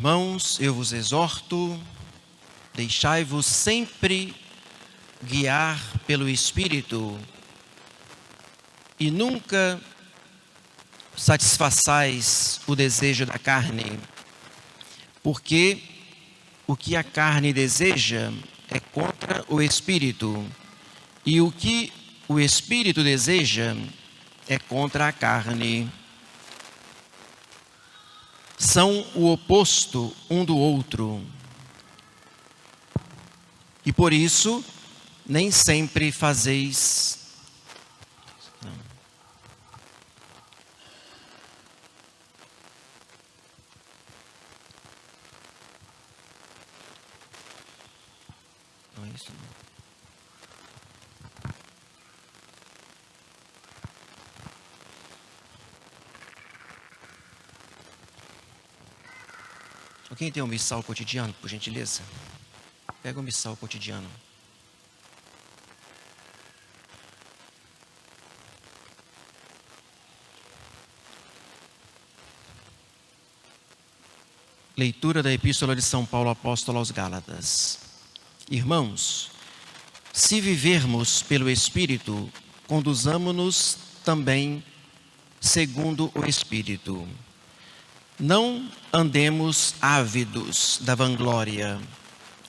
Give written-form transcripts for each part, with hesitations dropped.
Irmãos, eu vos exorto, deixai-vos sempre guiar pelo Espírito e nunca satisfaçais o desejo da carne, porque o que a carne deseja é contra o Espírito, e o que o Espírito deseja é contra a carne. São o oposto um do outro, e por isso nem sempre fazeis não é isso não. Alguém tem um missal cotidiano, por gentileza? Pega o missal cotidiano. Leitura da Epístola de São Paulo Apóstolo aos Gálatas. Irmãos, se vivermos pelo Espírito, conduzamo-nos também segundo o Espírito. Não andemos ávidos da vanglória,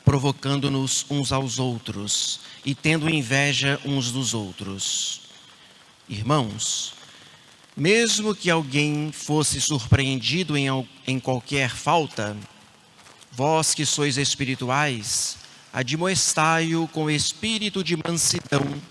provocando-nos uns aos outros e tendo inveja uns dos outros. Irmãos, mesmo que alguém fosse surpreendido em qualquer falta, vós que sois espirituais, admoestai-o com espírito de mansidão.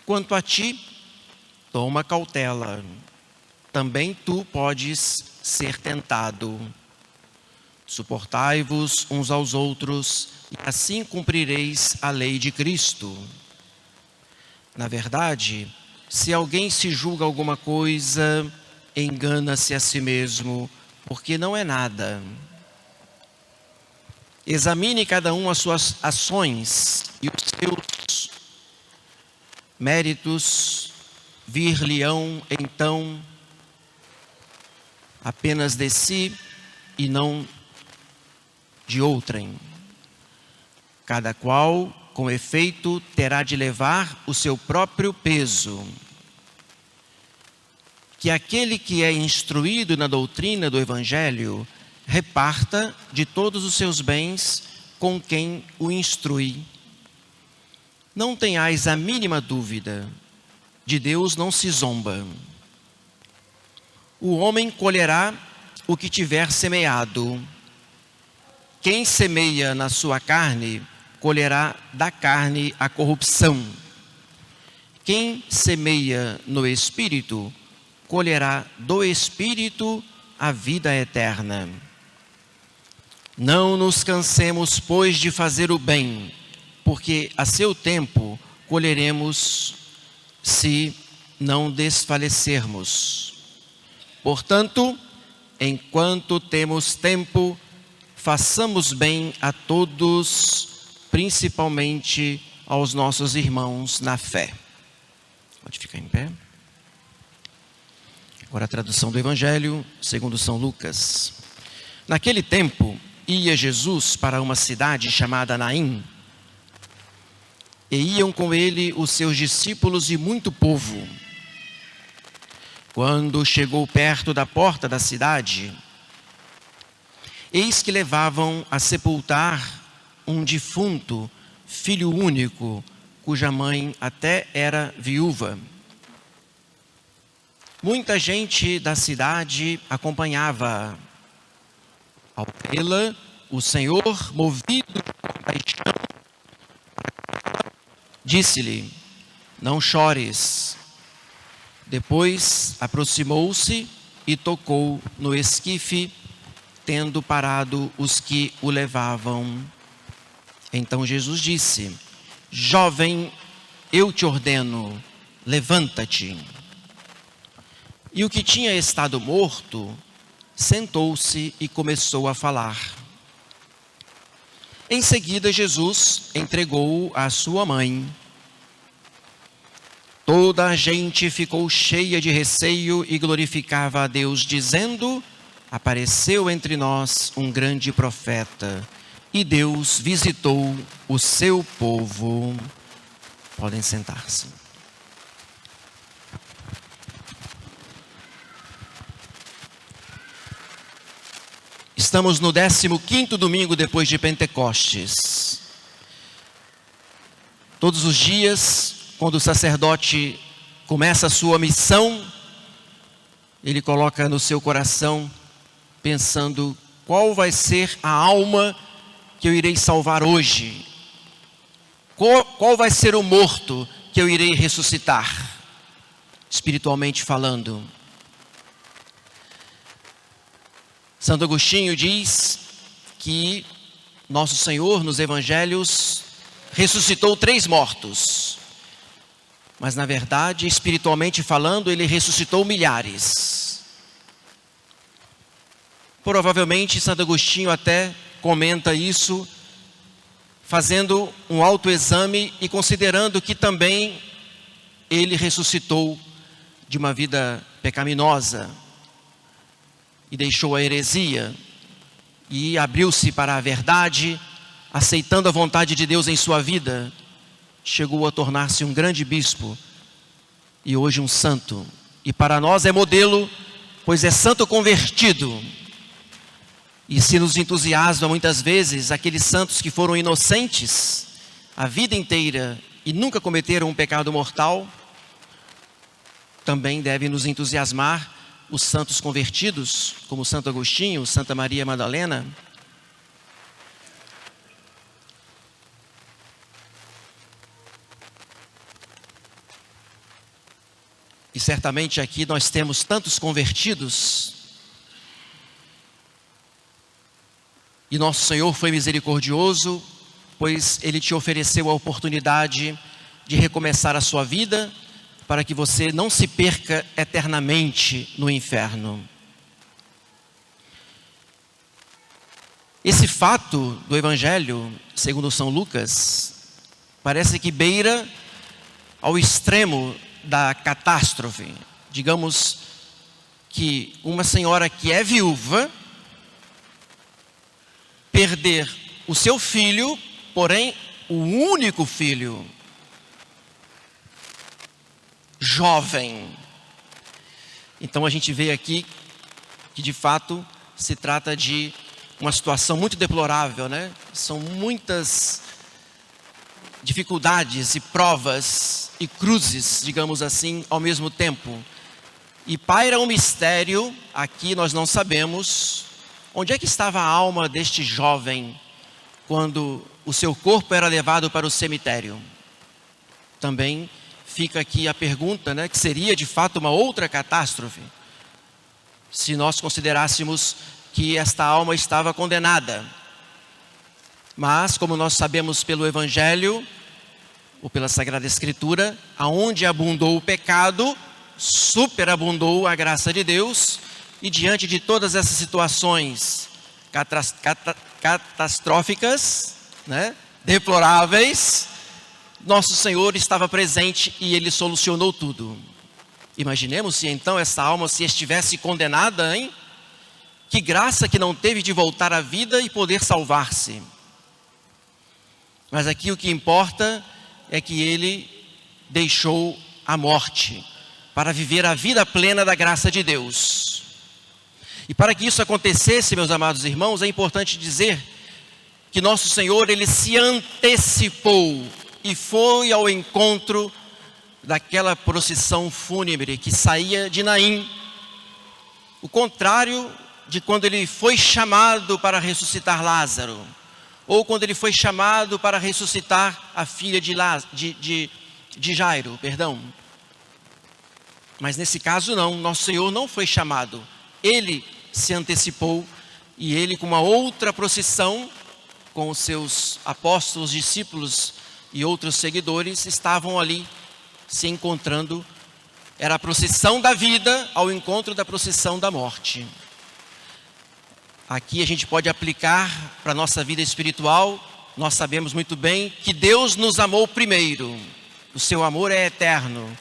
Quanto a ti, toma cautela. Também tu podes ser tentado. Suportai-vos uns aos outros, e assim cumprireis a lei de Cristo. Na verdade, se alguém se julga alguma coisa, engana-se a si mesmo, porque não é nada. Examine cada um as suas ações, e os seus méritos vir-lhe-ão então apenas de si e não de outrem. Cada qual, com efeito, terá de levar o seu próprio peso. Que aquele que é instruído na doutrina do Evangelho reparta de todos os seus bens com quem o instrui. Não tenhais a mínima dúvida, de Deus não se zomba. O homem colherá o que tiver semeado. Quem semeia na sua carne, colherá da carne a corrupção. Quem semeia no Espírito, colherá do Espírito a vida eterna. Não nos cansemos, pois, de fazer o bem, porque a seu tempo colheremos se não desfalecermos. Portanto, enquanto temos tempo, façamos bem a todos, principalmente aos nossos irmãos na fé. Pode ficar em pé. Agora a tradução do Evangelho segundo São Lucas. Naquele tempo, ia Jesus para uma cidade chamada Naim, e iam com ele os seus discípulos e muito povo. Quando chegou perto da porta da cidade, eis que levavam a sepultar um defunto, filho único, cuja mãe até era viúva. Muita gente da cidade acompanhava. Ao vê-la, o Senhor, movido de compaixão, disse-lhe: não chores. Depois aproximou-se e tocou no esquife, tendo parado os que o levavam. Então Jesus disse: jovem, eu te ordeno, levanta-te. E o que tinha estado morto sentou-se e começou a falar. Em seguida, Jesus entregou-o à sua mãe. Toda a gente ficou cheia de receio e glorificava a Deus, dizendo: apareceu entre nós um grande profeta, e Deus visitou o seu povo. Podem sentar-se. Estamos no 15º domingo depois de Pentecostes. Todos os dias, quando o sacerdote começa a sua missão, ele coloca no seu coração, pensando qual vai ser a alma que eu irei salvar hoje. Qual vai ser o morto que eu irei ressuscitar, espiritualmente falando. Santo Agostinho diz que Nosso Senhor, nos Evangelhos, ressuscitou 3 mortos. Mas, na verdade, espiritualmente falando, Ele ressuscitou milhares. Provavelmente, Santo Agostinho até comenta isso, fazendo um autoexame e considerando que também Ele ressuscitou de uma vida pecaminosa e deixou a heresia e abriu-se para a verdade, aceitando a vontade de Deus em sua vida, chegou a tornar-se um grande bispo e hoje um santo. E para nós é modelo, pois é santo convertido. E se nos entusiasma muitas vezes aqueles santos que foram inocentes a vida inteira e nunca cometeram um pecado mortal, também deve nos entusiasmar os santos convertidos, como Santo Agostinho, Santa Maria Madalena. E certamente aqui nós temos tantos convertidos. E nosso Senhor foi misericordioso, pois Ele te ofereceu a oportunidade de recomeçar a sua vida, para que você não se perca eternamente no inferno. Esse fato do Evangelho, segundo São Lucas, parece que beira ao extremo da catástrofe. Digamos que uma senhora que é viúva, perder o seu filho, porém o único filho, jovem. Então a gente vê aqui que de fato se trata de uma situação muito deplorável, né? São muitas dificuldades e provas e cruzes, digamos assim, ao mesmo tempo. E paira um mistério, aqui nós não sabemos onde é que estava a alma deste jovem quando o seu corpo era levado para o cemitério. Também fica aqui a pergunta, né, que seria de fato uma outra catástrofe, se nós considerássemos que esta alma estava condenada. Mas, como nós sabemos pelo Evangelho, ou pela Sagrada Escritura, aonde abundou o pecado, superabundou a graça de Deus, e diante de todas essas situações catastróficas, né, deploráveis, nosso Senhor estava presente e Ele solucionou tudo. Imaginemos se então essa alma se estivesse condenada, hein? Que graça que não teve de voltar à vida e poder salvar-se. Mas aqui o que importa é que Ele deixou a morte para viver a vida plena da graça de Deus. E para que isso acontecesse, meus amados irmãos, é importante dizer que nosso Senhor, Ele se antecipou e foi ao encontro daquela procissão fúnebre que saía de Naim. O contrário de quando Ele foi chamado para ressuscitar Lázaro, ou quando Ele foi chamado para ressuscitar a filha de Jairo, perdão. Mas nesse caso não, nosso Senhor não foi chamado. Ele se antecipou e Ele, com uma outra procissão, com os seus apóstolos, discípulos e outros seguidores, estavam ali se encontrando. Era a procissão da vida ao encontro da procissão da morte. Aqui a gente pode aplicar para a nossa vida espiritual. Nós sabemos muito bem que Deus nos amou primeiro. O seu amor é eterno.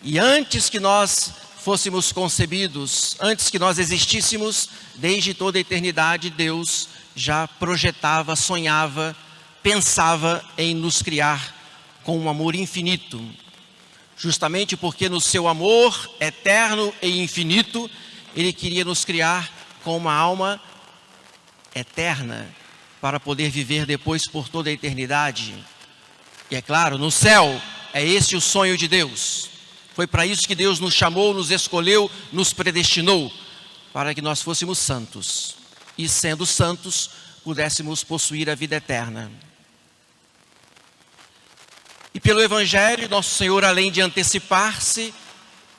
E antes que nós fôssemos concebidos, antes que nós existíssemos, desde toda a eternidade, Deus já projetava, sonhava, pensava em nos criar com um amor infinito. Justamente porque no seu amor eterno e infinito, Ele queria nos criar com uma alma eterna, para poder viver depois por toda a eternidade. E é claro, no céu, é esse o sonho de Deus. Foi para isso que Deus nos chamou, nos escolheu, nos predestinou, para que nós fôssemos santos. E sendo santos, pudéssemos possuir a vida eterna. E pelo Evangelho, nosso Senhor, além de antecipar-se,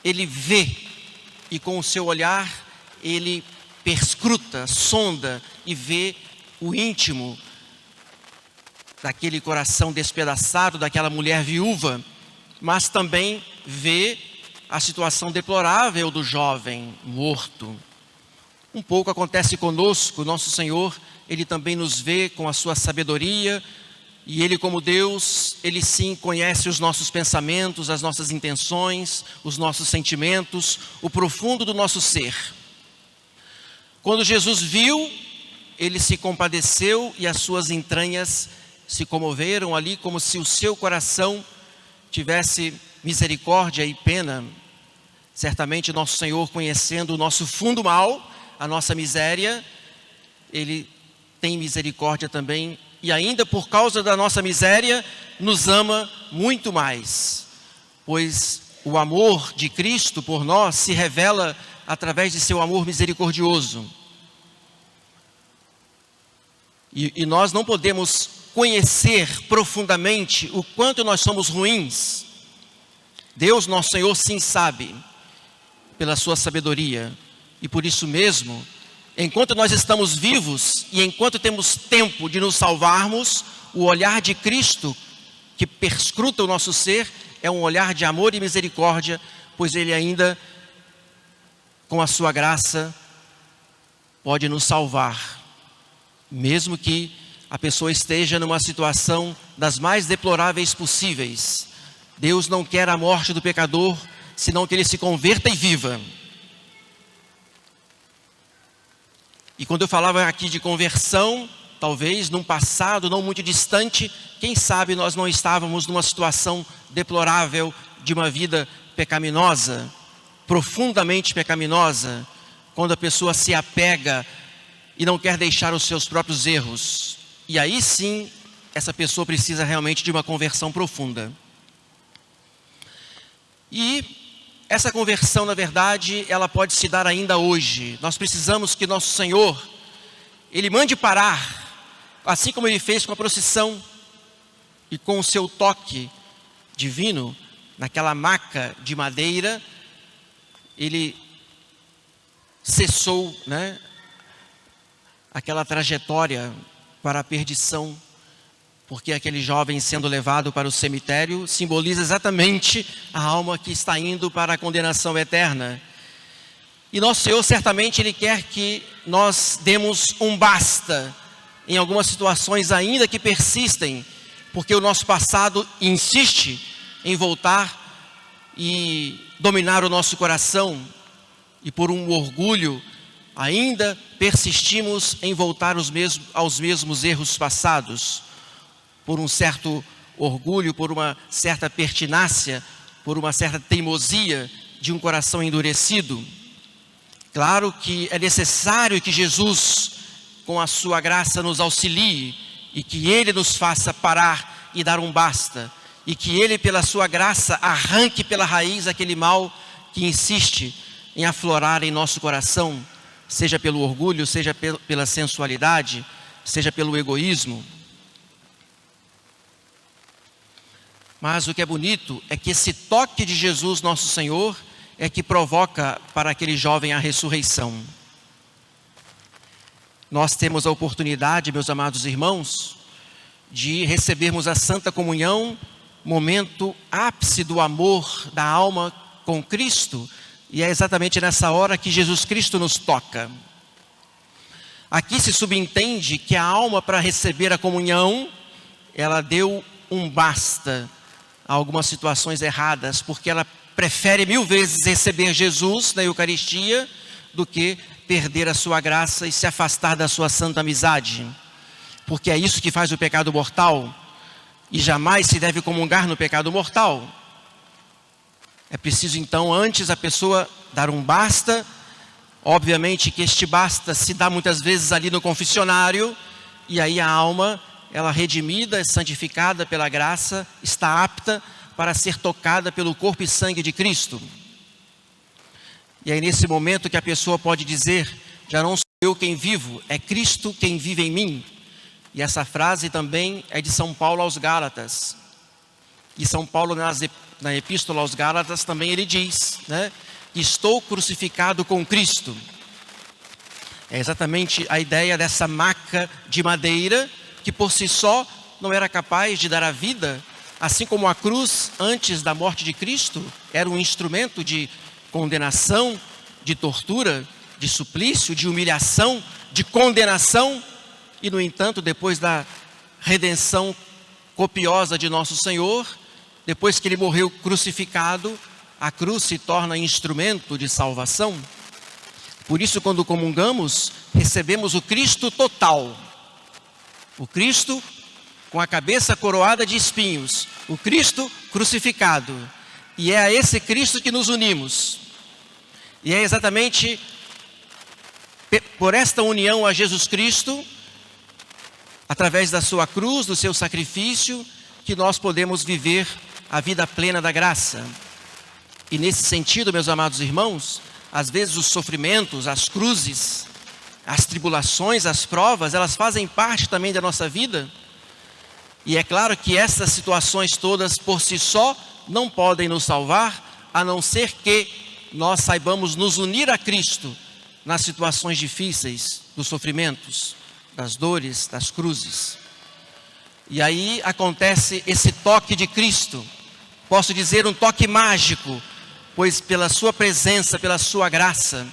Ele vê, e com o seu olhar, Ele perscruta, sonda e vê o íntimo daquele coração despedaçado, daquela mulher viúva, mas também vê a situação deplorável do jovem morto. Um pouco acontece conosco, nosso Senhor, Ele também nos vê com a sua sabedoria, e Ele, como Deus, Ele sim conhece os nossos pensamentos, as nossas intenções, os nossos sentimentos, o profundo do nosso ser. Quando Jesus viu, Ele se compadeceu e as suas entranhas se comoveram ali, como se o seu coração tivesse misericórdia e pena. Certamente nosso Senhor, conhecendo o nosso fundo mal, a nossa miséria, Ele tem misericórdia também, e ainda por causa da nossa miséria, nos ama muito mais, pois o amor de Cristo por nós se revela através de seu amor misericordioso. E nós não podemos conhecer profundamente o quanto nós somos ruins. Deus, nosso Senhor, sim sabe, pela sua sabedoria. E por isso mesmo, enquanto nós estamos vivos e enquanto temos tempo de nos salvarmos, o olhar de Cristo, que perscruta o nosso ser, é um olhar de amor e misericórdia, pois Ele ainda, com a sua graça, pode nos salvar. Mesmo que a pessoa esteja numa situação das mais deploráveis possíveis. Deus não quer a morte do pecador, senão que ele se converta e viva. E quando eu falava aqui de conversão, talvez num passado não muito distante, quem sabe nós não estávamos numa situação deplorável de uma vida pecaminosa, profundamente pecaminosa, quando a pessoa se apega e não quer deixar os seus próprios erros. E aí sim, essa pessoa precisa realmente de uma conversão profunda. E essa conversão, na verdade, ela pode se dar ainda hoje. Nós precisamos que nosso Senhor, Ele mande parar, assim como Ele fez com a procissão, e com o seu toque divino, naquela maca de madeira, Ele cessou, aquela trajetória para a perdição, porque aquele jovem sendo levado para o cemitério simboliza exatamente a alma que está indo para a condenação eterna. E nosso Senhor certamente Ele quer que nós demos um basta em algumas situações ainda que persistem, porque o nosso passado insiste em voltar e dominar o nosso coração, e por um orgulho ainda persistimos em voltar aos mesmos erros passados, por um certo orgulho, por uma certa pertinácia, por uma certa teimosia de um coração endurecido. Claro que é necessário que Jesus, com a sua graça, nos auxilie, e que Ele nos faça parar e dar um basta, e que Ele, pela sua graça, arranque pela raiz aquele mal que insiste em aflorar em nosso coração, seja pelo orgulho, seja pela sensualidade, seja pelo egoísmo. Mas o que é bonito é que esse toque de Jesus, nosso Senhor, é que provoca para aquele jovem a ressurreição. Nós temos a oportunidade, meus amados irmãos, de recebermos a Santa Comunhão, momento ápice do amor da alma com Cristo, e é exatamente nessa hora que Jesus Cristo nos toca. Aqui se subentende que a alma, para receber a comunhão, ela deu um basta a algumas situações erradas, porque ela prefere 1000 vezes receber Jesus na Eucaristia do que perder a sua graça e se afastar da sua santa amizade. Porque é isso que faz o pecado mortal, e jamais se deve comungar no pecado mortal. É preciso então antes a pessoa dar um basta. Obviamente que este basta se dá muitas vezes ali no confessionário, e aí a alma, ela redimida, santificada pela graça, está apta para ser tocada pelo corpo e sangue de Cristo. E aí nesse momento que a pessoa pode dizer: já não sou eu quem vivo, é Cristo quem vive em mim. E essa frase também é de São Paulo aos Gálatas. E São Paulo na Epístola aos Gálatas também ele diz, né, estou crucificado com Cristo. É exatamente a ideia dessa maca de madeira que por si só não era capaz de dar a vida, assim como a cruz antes da morte de Cristo era um instrumento de condenação, de tortura, de suplício, de humilhação, de condenação. E no entanto, depois da redenção copiosa de nosso Senhor, depois que ele morreu crucificado, a cruz se torna instrumento de salvação. Por isso, quando comungamos, recebemos o Cristo total. O Cristo com a cabeça coroada de espinhos. O Cristo crucificado. E é a esse Cristo que nos unimos. E é exatamente por esta união a Jesus Cristo, através da sua cruz, do seu sacrifício, que nós podemos viver a vida plena da graça. E nesse sentido, meus amados irmãos, às vezes os sofrimentos, as cruzes, as tribulações, as provas, elas fazem parte também da nossa vida. E é claro que essas situações todas por si só não podem nos salvar, a não ser que nós saibamos nos unir a Cristo nas situações difíceis, dos sofrimentos, das dores, das cruzes. E aí acontece esse toque de Cristo, posso dizer um toque mágico, pois pela sua presença, pela sua graça,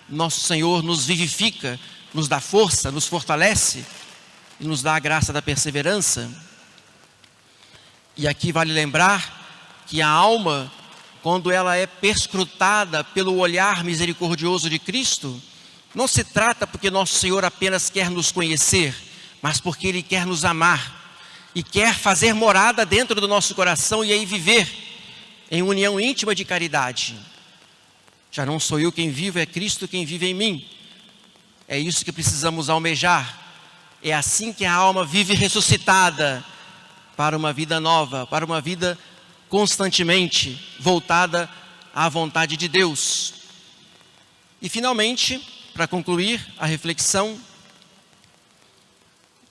nosso Senhor nos vivifica, nos dá força, nos fortalece e nos dá a graça da perseverança. E aqui vale lembrar que a alma, quando ela é perscrutada pelo olhar misericordioso de Cristo, não se trata porque nosso Senhor apenas quer nos conhecer, mas porque Ele quer nos amar e quer fazer morada dentro do nosso coração e aí viver em união íntima de caridade. Já não sou eu quem vivo, é Cristo quem vive em mim. É isso que precisamos almejar. É assim que a alma vive ressuscitada para uma vida nova, para uma vida constantemente voltada à vontade de Deus. E finalmente, para concluir a reflexão,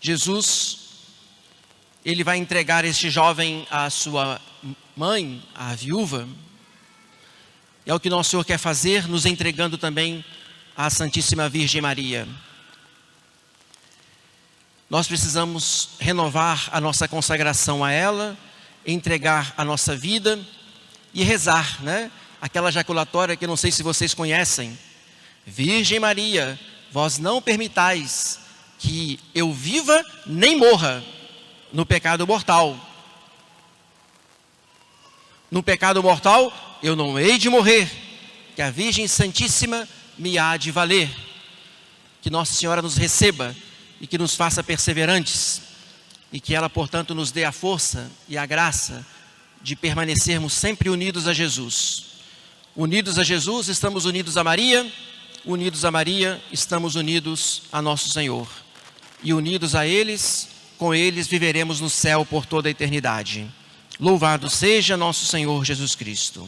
Jesus, ele vai entregar este jovem à sua mãe, à viúva. É o que nosso Senhor quer fazer, nos entregando também à Santíssima Virgem Maria. Nós precisamos renovar a nossa consagração a ela, entregar a nossa vida e rezar, né? Aquela jaculatória que eu não sei se vocês conhecem. Virgem Maria, vós não permitais que eu viva nem morra no pecado mortal. No pecado mortal eu não hei de morrer, que a Virgem Santíssima me há de valer. Que Nossa Senhora nos receba e que nos faça perseverantes, e que ela, portanto, nos dê a força e a graça de permanecermos sempre unidos a Jesus. Unidos a Jesus, estamos unidos a Maria. Unidos a Maria, estamos unidos a nosso Senhor. E unidos a eles, com eles viveremos no céu por toda a eternidade. Louvado seja nosso Senhor Jesus Cristo.